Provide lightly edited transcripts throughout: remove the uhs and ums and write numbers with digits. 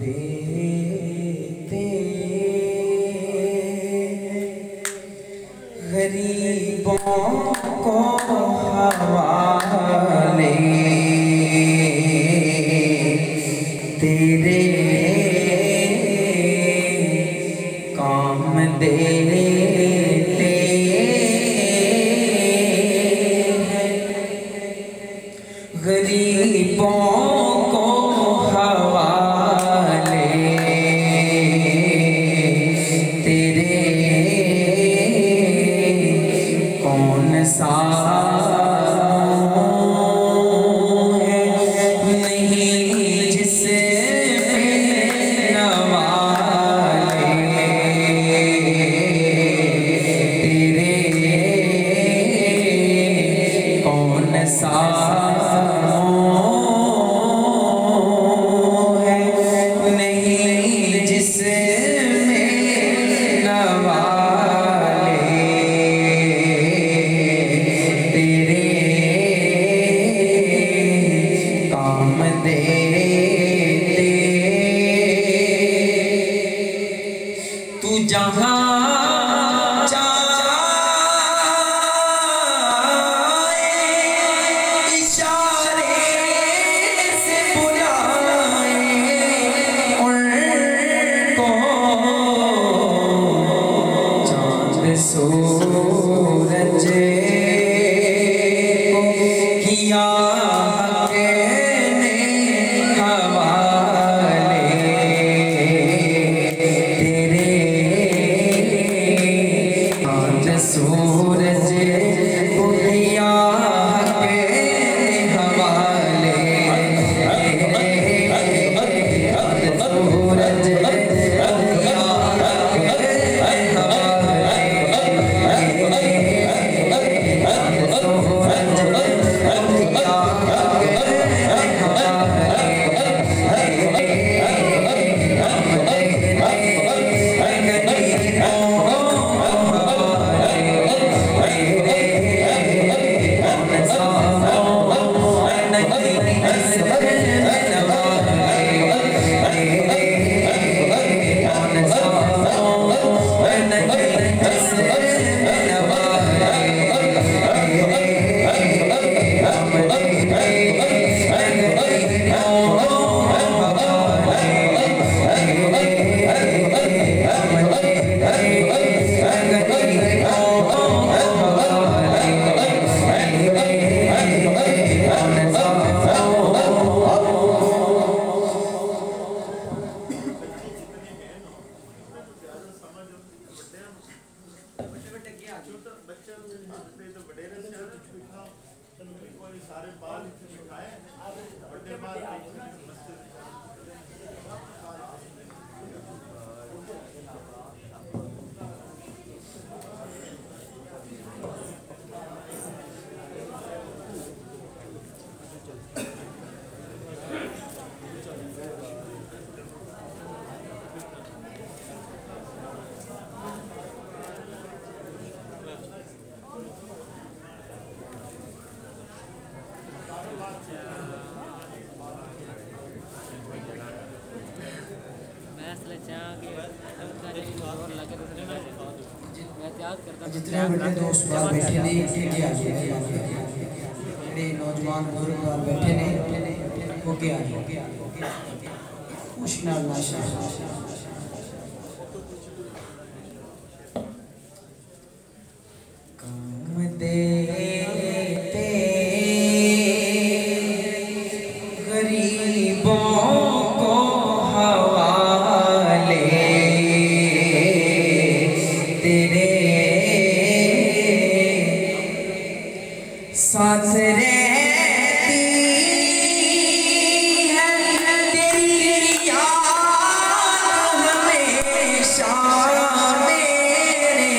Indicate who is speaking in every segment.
Speaker 1: देते गरीबों को हवाले तेरे काम देते गरीबों को हवाले तेरे कौन सा है नहीं जिसे नवाले तेरे कौन सा तू जहाँ जाए इशारे से बुलाए उनको चाँद सूरज किया सूरज पुरिया के हवाले सूरज पुरिया के जितने बड़े दोस्त बाहर बैठे ने इनके आगे बड़े नौजवान बुजुर्ग बाहर बैठे ने वो के आगे खुश नाल नाशा काम देते गरीबों को हवाले तेरे साथ रहती है तेरी याद हमेशा मेरे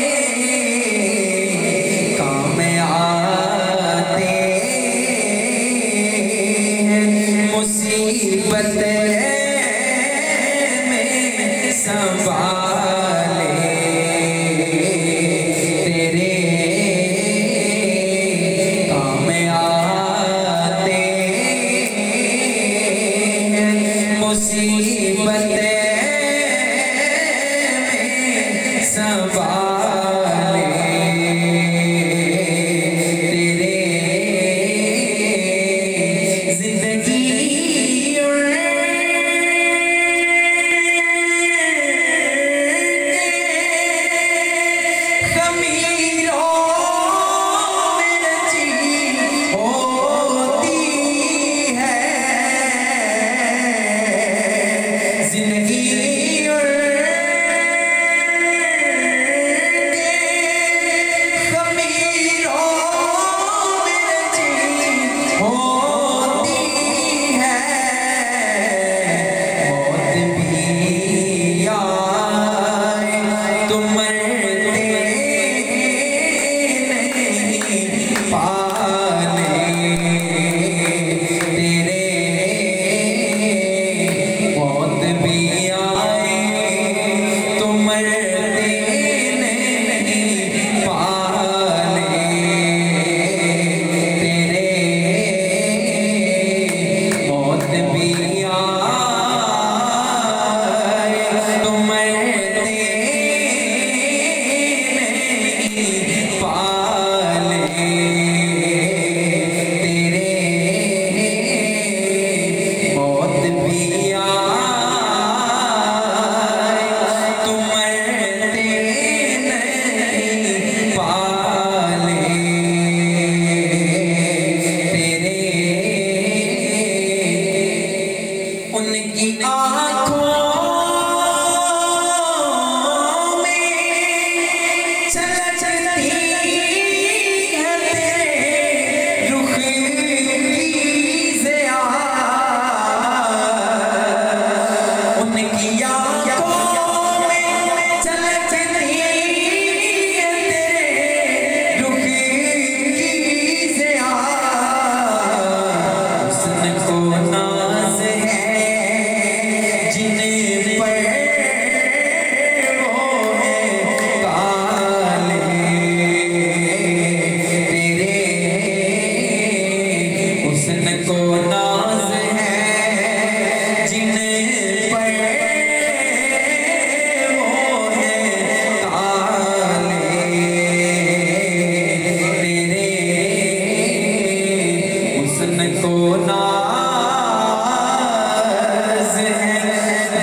Speaker 1: काम आते हैं मुसीबत में संभाले तेरे मुसीबत मुसीबत में संभाले तेरे जिंदगी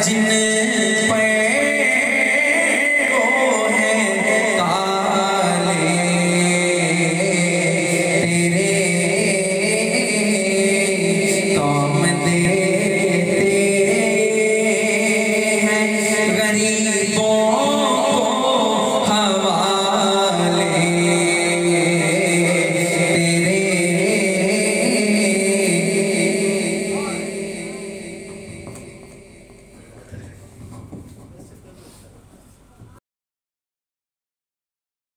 Speaker 1: जिन